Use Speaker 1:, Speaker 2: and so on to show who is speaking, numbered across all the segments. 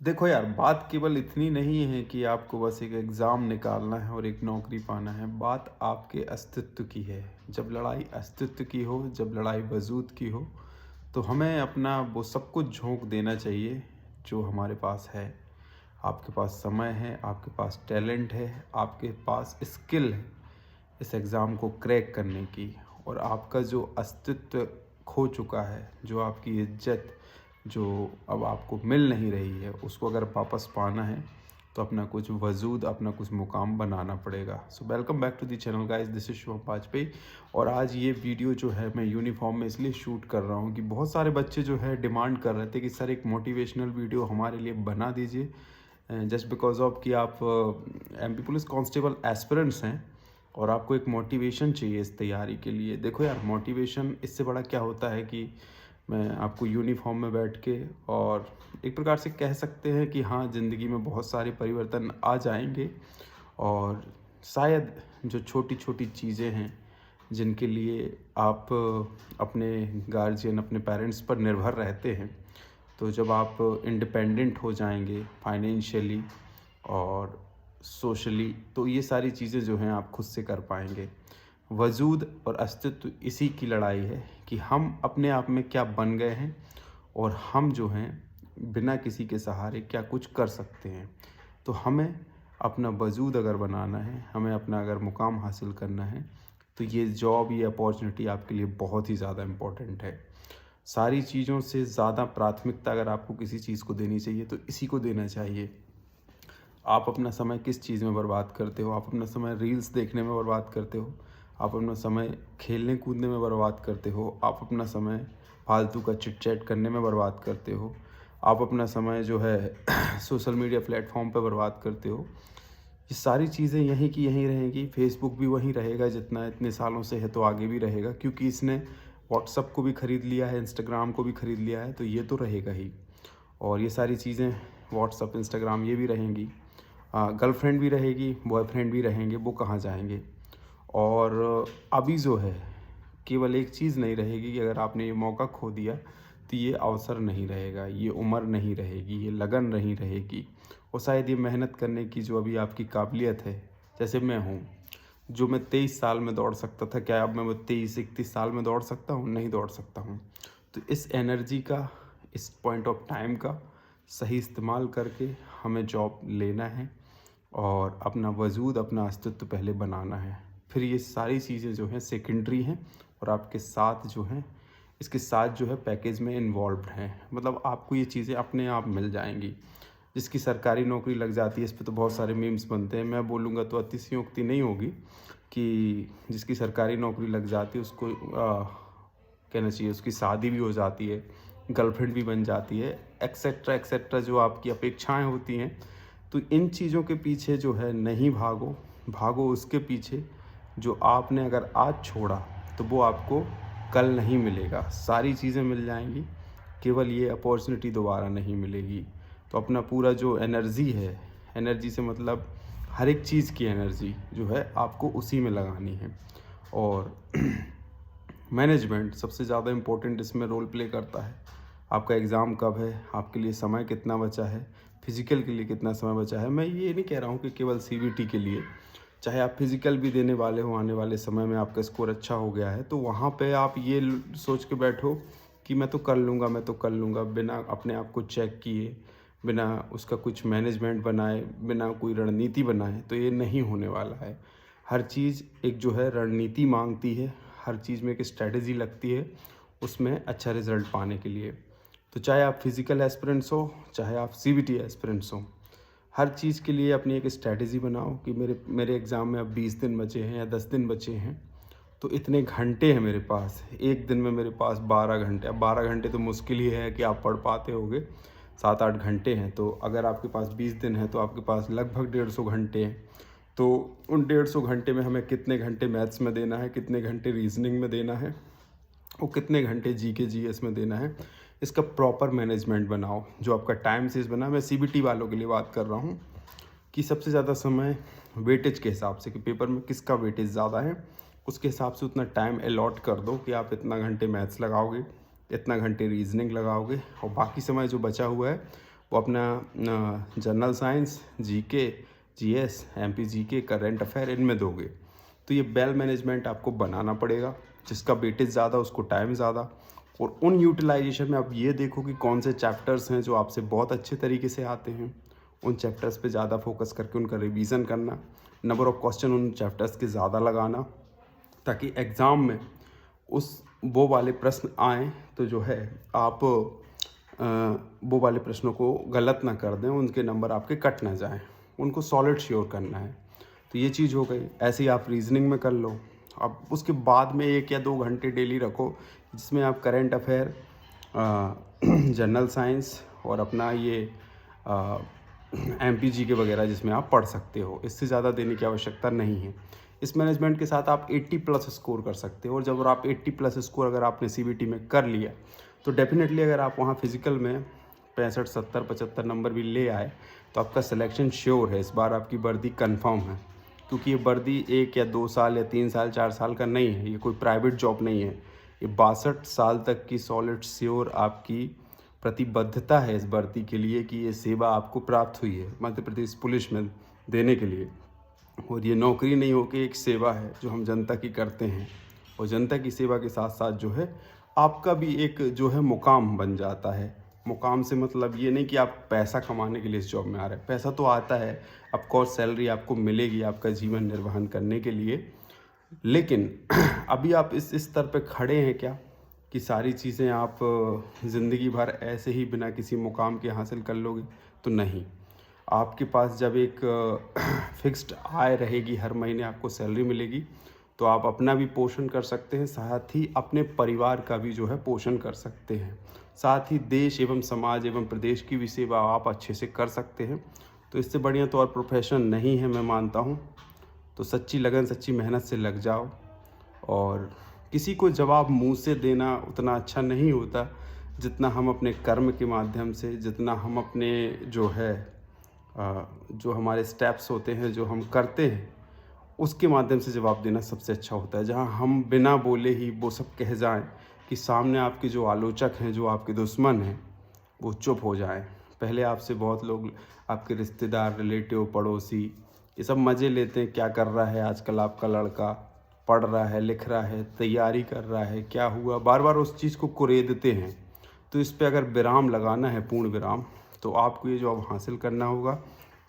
Speaker 1: देखो यार, बात केवल इतनी नहीं है कि आपको बस एक एग्ज़ाम निकालना है और एक नौकरी पाना है। बात आपके अस्तित्व की है। जब लड़ाई अस्तित्व की हो, जब लड़ाई वजूद की हो, तो हमें अपना वो सब कुछ झोंक देना चाहिए जो हमारे पास है। आपके पास समय है, आपके पास टैलेंट है, आपके पास स्किल है इस एग्ज़ाम को क्रैक करने की। और आपका जो अस्तित्व खो चुका है, जो आपकी इज्जत जो अब आपको मिल नहीं रही है, उसको अगर वापस पाना है तो अपना कुछ वजूद, अपना कुछ मुकाम बनाना पड़ेगा। So welcome back to the channel guys, this is Shubham Vajpayee. और आज ये वीडियो जो है मैं यूनिफॉर्म में इसलिए शूट कर रहा हूँ कि बहुत सारे बच्चे जो है डिमांड कर रहे थे कि सर एक मोटिवेशनल वीडियो हमारे लिए बना दीजिए, जस्ट बिकॉज ऑफ कि आप एमपी पुलिस कांस्टेबल एस्पिरेंट्स हैं और आपको एक मोटिवेशन चाहिए इस तैयारी के लिए। देखो यार, मोटिवेशन इससे बड़ा क्या होता है कि मैं आपको यूनिफॉर्म में बैठ के और एक प्रकार से कह सकते हैं कि हाँ, ज़िंदगी में बहुत सारे परिवर्तन आ जाएंगे और शायद जो छोटी छोटी चीज़ें हैं जिनके लिए आप अपने गार्जियन, अपने पेरेंट्स पर निर्भर रहते हैं, तो जब आप इंडिपेंडेंट हो जाएंगे फाइनेंशियली और सोशली, तो ये सारी चीज़ें जो हैं आप खुद से कर पाएंगे। वजूद और अस्तित्व इसी की लड़ाई है कि हम अपने आप में क्या बन गए हैं और हम जो हैं बिना किसी के सहारे क्या कुछ कर सकते हैं। तो हमें अपना वजूद अगर बनाना है, हमें अपना अगर मुकाम हासिल करना है, तो ये जॉब, ये अपॉर्चुनिटी आपके लिए बहुत ही ज़्यादा इम्पोर्टेंट है। सारी चीज़ों से ज़्यादा प्राथमिकता अगर आपको किसी चीज़ को देनी चाहिए तो इसी को देना चाहिए। आप अपना समय किस चीज़ में बर्बाद करते हो? आप अपना समय रील्स देखने में बर्बाद करते हो? आप अपना समय खेलने कूदने में बर्बाद करते हो? आप अपना समय फालतू का चिट चैट करने में बर्बाद करते हो? आप अपना समय जो है सोशल मीडिया प्लेटफॉर्म पे बर्बाद करते हो? ये सारी चीज़ें यहीं की यहीं रहेंगी। फेसबुक भी वहीं रहेगा जितना इतने सालों से है, तो आगे भी रहेगा, क्योंकि इसने व्हाट्सअप को भी ख़रीद लिया है, इंस्टाग्राम को भी ख़रीद लिया है, तो ये तो रहेगा ही। और ये सारी चीज़ें, व्हाट्सअप, इंस्टाग्राम, ये भी रहेंगी। गर्लफ्रेंड भी रहेगी, बॉयफ्रेंड भी रहेंगे, वो कहाँ जाएंगे? और अभी जो है केवल एक चीज़ नहीं रहेगी कि अगर आपने ये मौका खो दिया तो ये अवसर नहीं रहेगा, ये उम्र नहीं रहेगी, ये लगन नहीं रहेगी, और शायद ये मेहनत करने की जो अभी आपकी काबिलियत है, जैसे मैं हूँ, जो मैं 23 साल में दौड़ सकता था, क्या अब मैं वो 23-31 साल में दौड़ सकता हूँ? नहीं दौड़ सकता हूँ। तो इस एनर्जी का, इस पॉइंट ऑफ टाइम का सही इस्तेमाल करके हमें जॉब लेना है और अपना वजूद, अपना अस्तित्व पहले बनाना है। फिर ये सारी चीज़ें जो हैं सेकेंडरी हैं और आपके साथ जो हैं, इसके साथ जो है पैकेज में इन्वॉल्व्ड हैं। मतलब आपको ये चीज़ें अपने आप मिल जाएंगी। जिसकी सरकारी नौकरी लग जाती है, इस पे तो बहुत सारे मीम्स बनते हैं, मैं बोलूँगा तो अतिशयोक्ति नहीं होगी कि जिसकी सरकारी नौकरी लग जाती है उसको कहना चाहिए उसकी शादी भी हो जाती है, गर्लफ्रेंड भी बन जाती है, एक्सेट्रा एक्सेट्रा, जो आपकी अपेक्षाएं होती हैं। तो इन चीज़ों के पीछे जो है नहीं भागो, भागो उसके पीछे जो आपने अगर आज छोड़ा तो वो आपको कल नहीं मिलेगा। सारी चीज़ें मिल जाएंगी, केवल ये अपॉर्चुनिटी दोबारा नहीं मिलेगी। तो अपना पूरा जो एनर्जी है, एनर्जी से मतलब हर एक चीज़ की एनर्जी जो है आपको उसी में लगानी है। और मैनेजमेंट सबसे ज़्यादा इम्पोर्टेंट इसमें रोल प्ले करता है। आपका एग्ज़ाम कब है, आपके लिए समय कितना बचा है, फिज़िकल के लिए कितना समय बचा है। मैं ये नहीं कह रहा हूँ कि केवल सीबीटी के लिए, चाहे आप फिज़िकल भी देने वाले हो, आने वाले समय में आपका स्कोर अच्छा हो गया है, तो वहाँ पे आप ये सोच के बैठो कि मैं तो कर लूँगा, मैं तो कर लूँगा, बिना अपने आप को चेक किए, बिना उसका कुछ मैनेजमेंट बनाए, बिना कोई रणनीति बनाए, तो ये नहीं होने वाला है। हर चीज़ एक जो है रणनीति मांगती है, हर चीज़ में एक स्ट्रैटेजी लगती है उसमें अच्छा रिजल्ट पाने के लिए। तो चाहे आप फिज़िकल एस्पिरेंट्स हो, चाहे आप सीबीटी एस्पिरेंट्स हो, हर चीज़ के लिए अपनी एक स्ट्रैटेजी बनाओ कि मेरे मेरे एग्ज़ाम में अब 20 दिन बचे हैं या 10 दिन बचे हैं, तो इतने घंटे हैं मेरे पास, एक दिन में मेरे पास 12 घंटे। अब 12 घंटे तो मुश्किल ही है कि आप पढ़ पाते होगे, 7-8 घंटे हैं। तो अगर आपके पास 20 दिन है तो आपके पास लगभग 150 घंटे हैं। तो उन 150 घंटे में हमें कितने घंटे मैथ्स में देना है, कितने घंटे रीजनिंग में देना है, और कितने घंटे जीके जीएस में देना है, इसका प्रॉपर मैनेजमेंट बनाओ। जो आपका टाइम सीज बना, मैं सीबीटी वालों के लिए बात कर रहा हूँ, कि सबसे ज़्यादा समय वेटेज के हिसाब से, कि पेपर में किसका वेटेज ज़्यादा है, उसके हिसाब से उतना टाइम अलॉट कर दो कि आप इतना घंटे मैथ्स लगाओगे, इतना घंटे रीजनिंग लगाओगे, और बाकी समय जो बचा हुआ है वो अपना general science, GK, GS, MP GK, current affair इनमें दोगे। तो ये बेल मैनेजमेंट आपको बनाना पड़ेगा। जिसका वेटेज ज़्यादा उसको टाइम ज़्यादा। और उन यूटिलाइजेशन में आप ये देखो कि कौन से चैप्टर्स हैं जो आपसे बहुत अच्छे तरीके से आते हैं, उन चैप्टर्स पे ज़्यादा फोकस करके उनका रिवीजन करना, नंबर ऑफ़ क्वेश्चन उन चैप्टर्स के ज़्यादा लगाना, ताकि एग्ज़ाम में वो वाले प्रश्न आएँ तो जो है आप वो वाले प्रश्नों को गलत ना कर दें, उनके नंबर आपके कट ना जाएं, उनको सॉलिड श्योर करना है। तो ये चीज़ हो गई। ऐसे ही आप रीजनिंग में कर लो। अब उसके बाद में 1 या 2 घंटे डेली रखो जिसमें आप करंट अफेयर, जनरल साइंस और अपना ये एमपीजी के वगैरह जिसमें आप पढ़ सकते हो। इससे ज़्यादा देने की आवश्यकता नहीं है। इस मैनेजमेंट के साथ आप 80+ स्कोर कर सकते हो। और जब आप 80+ स्कोर अगर आपने सीबीटी में कर लिया तो डेफिनेटली अगर आप वहाँ फिज़िकल में 65, 70, 75 नंबर भी ले आए तो आपका सिलेक्शन श्योर है। इस बार आपकी वर्दी कंफर्म है, क्योंकि ये वर्दी 1 या 2 साल या 3 साल 4 साल का नहीं है। ये कोई प्राइवेट जॉब नहीं है। ये 62 साल तक की सॉलिड श्योर आपकी प्रतिबद्धता है इस वर्दी के लिए कि ये सेवा आपको प्राप्त हुई है मध्य प्रदेश पुलिस में देने के लिए। और ये नौकरी नहीं हो कि एक सेवा है जो हम जनता की करते हैं। और जनता की सेवा के साथ साथ जो है आपका भी एक जो है मुकाम बन जाता है। मुकाम से मतलब ये नहीं कि आप पैसा कमाने के लिए इस जॉब में आ रहे हैं। पैसा तो आता है, ऑफ कोर्स सैलरी आपको मिलेगी आपका जीवन निर्वहन करने के लिए। लेकिन अभी आप इस स्तर पे खड़े हैं क्या कि सारी चीज़ें आप ज़िंदगी भर ऐसे ही बिना किसी मुकाम के हासिल कर लोगे? तो नहीं। आपके पास जब एक फिक्स्ड आय रहेगी, हर महीने आपको सैलरी मिलेगी, तो आप अपना भी पोषण कर सकते हैं, साथ ही अपने परिवार का भी जो है पोषण कर सकते हैं। साथ ही देश एवं समाज एवं प्रदेश की भी सेवा आप अच्छे से कर सकते हैं। तो इससे बढ़िया तो और प्रोफेशन नहीं है, मैं मानता हूँ। तो सच्ची लगन, सच्ची मेहनत से लग जाओ। और किसी को जवाब मुँह से देना उतना अच्छा नहीं होता जितना हम अपने कर्म के माध्यम से, जितना हम अपने जो है जो हमारे स्टेप्स होते हैं, जो हम करते हैं, उसके माध्यम से जवाब देना सबसे अच्छा होता है। जहाँ हम बिना बोले ही वो सब कह जाएं कि सामने आपके जो आलोचक हैं, जो आपके दुश्मन हैं, वो चुप हो जाएं। पहले आपसे बहुत लोग, आपके रिश्तेदार, रिलेटिव, पड़ोसी, ये सब मज़े लेते हैं, क्या कर रहा है आजकल आपका लड़का, पढ़ रहा है, लिख रहा है, तैयारी कर रहा है, क्या हुआ, बार बार उस चीज़ को कुरेदते हैं। तो इस पे अगर विराम लगाना है, पूर्ण विराम, तो आपको ये जॉब हासिल करना होगा।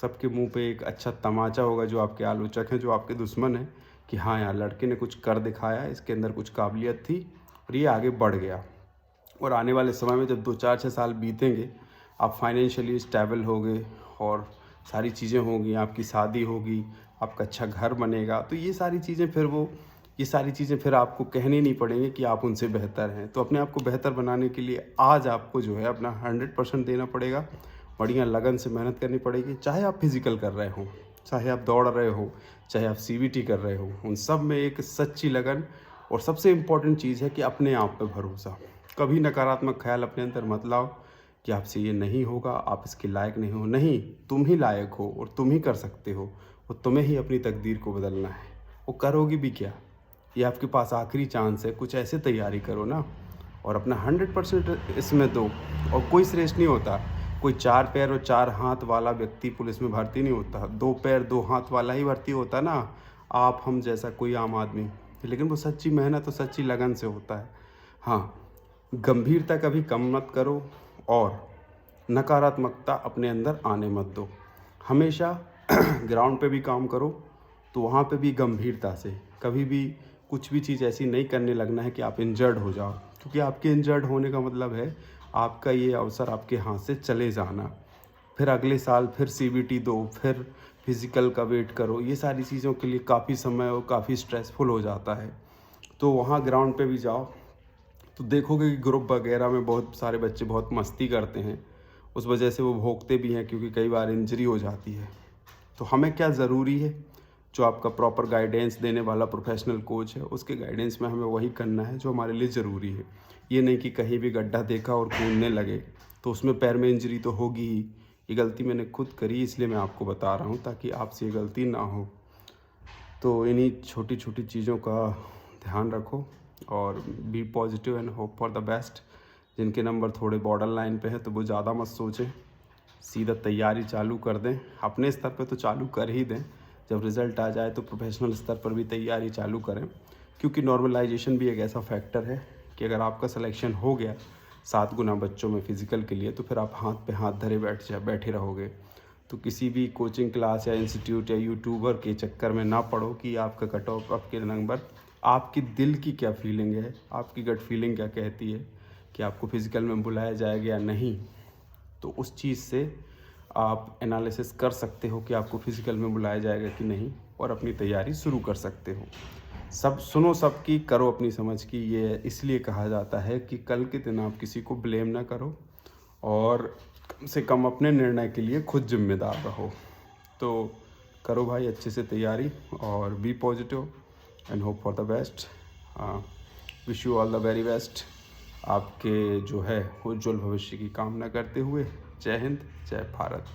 Speaker 1: सबके मुंह पे एक अच्छा तमाचा होगा जो आपके आलोचक हैं, जो आपके दुश्मन हैं, कि हाँ यार लड़के ने कुछ कर दिखाया, इसके अंदर कुछ काबिलियत थी और ये आगे बढ़ गया। और आने वाले समय में जब 2, 4, 6 साल बीतेंगे, आप फाइनेंशियली स्टेबल होगे और सारी चीज़ें होंगी, आपकी शादी होगी, आपका अच्छा घर बनेगा, तो ये सारी चीज़ें फिर आपको कहनी नहीं पड़ेंगी कि आप उनसे बेहतर हैं। तो अपने आप को बेहतर बनाने के लिए आज आपको जो है अपना 100% देना पड़ेगा। बढ़िया लगन से मेहनत करनी पड़ेगी। चाहे आप फिज़िकल कर रहे हो, चाहे आप दौड़ रहे हो, चाहे आप सीबीटी कर रहे हो, उन सब में एक सच्ची लगन। और सबसे इम्पॉर्टेंट चीज़ है कि अपने आप पे भरोसा। कभी नकारात्मक ख्याल अपने अंदर मत लाओ कि आपसे ये नहीं होगा, आप इसके लायक नहीं हो। नहीं, तुम ही लायक हो और तुम ही कर सकते हो। और तुम्हें ही अपनी तकदीर को बदलना है। वो करोगी भी क्या? ये आपके पास आखिरी चांस है। कुछ ऐसे तैयारी करो ना और अपना 100% इसमें दो। और कोई श्रेष्ठ नहीं होता। कोई 4 पैर और 4 हाथ वाला व्यक्ति पुलिस में भर्ती नहीं होता। 2 पैर 2 हाथ वाला ही भर्ती होता ना, आप हम जैसा कोई आम आदमी। लेकिन वो सच्ची मेहनत और सच्ची लगन से होता है। हाँ, गंभीरता कभी कम मत करो और नकारात्मकता अपने अंदर आने मत दो। हमेशा ग्राउंड पे भी काम करो तो वहाँ पे भी गंभीरता से, कभी भी कुछ भी चीज़ ऐसी नहीं करने लगना है कि आप इंजर्ड हो जाओ, क्योंकि आपके इंजर्ड होने का मतलब है आपका ये अवसर आपके हाथ से चले जाना। फिर अगले साल फिर सीबीटी दो, फिर फिज़िकल का वेट करो। ये सारी चीज़ों के लिए काफ़ी समय और काफ़ी स्ट्रेसफुल हो जाता है। तो वहाँ ग्राउंड पे भी जाओ तो देखोगे कि ग्रुप वगैरह में बहुत सारे बच्चे बहुत मस्ती करते हैं। उस वजह से वो भोगते भी हैं, क्योंकि कई बार इंजरी हो जाती है। तो हमें क्या ज़रूरी है, जो आपका प्रॉपर गाइडेंस देने वाला प्रोफेशनल कोच है, उसके गाइडेंस में हमें वही करना है जो हमारे लिए ज़रूरी है। ये नहीं कि कहीं भी गड्ढा देखा और कूदने लगे तो उसमें पैर में इंजरी तो होगी ही। ये गलती मैंने खुद करी, इसलिए मैं आपको बता रहा हूँ ताकि आपसे ये गलती ना हो। तो इन्हीं छोटी छोटी चीज़ों का ध्यान रखो और be positive and hope for the best. जिनके नंबर थोड़े बॉर्डर लाइन पे है तो वो ज़्यादा मत सोचें। सीधा तैयारी चालू कर दें। अपने स्तर पे तो चालू कर ही दें, जब रिज़ल्ट आ जाए तो प्रोफेशनल स्तर पर भी तैयारी चालू करें, क्योंकि नॉर्मलाइजेशन भी एक ऐसा फैक्टर है कि अगर आपका सिलेक्शन हो गया 7 गुना बच्चों में फ़िज़िकल के लिए, तो फिर आप हाथ पे हाथ धरे बैठे रहोगे। तो किसी भी कोचिंग क्लास या इंस्टीट्यूट या यूट्यूबर के चक्कर में ना पड़ो कि आपका कट ऑफ, आपके नंबर, आपकी दिल की क्या फीलिंग है, आपकी गट फीलिंग क्या कहती है कि आपको फ़िज़िकल में बुलाया जाएगा या नहीं। तो उस चीज़ से आप एनालिसिस कर सकते हो कि आपको फ़िज़िकल में बुलाया जाएगा कि नहीं, और अपनी तैयारी शुरू कर सकते हो। सब सुनो सबकी, करो अपनी समझ की, ये इसलिए कहा जाता है कि कल के दिन आप किसी को ब्लेम ना करो और कम से कम अपने निर्णय के लिए खुद जिम्मेदार रहो। तो करो भाई अच्छे से तैयारी और be positive and hope for the best. Wish you all the very best. आपके जो है उज्ज्वल भविष्य की कामना करते हुए, जय हिंद, जय भारत।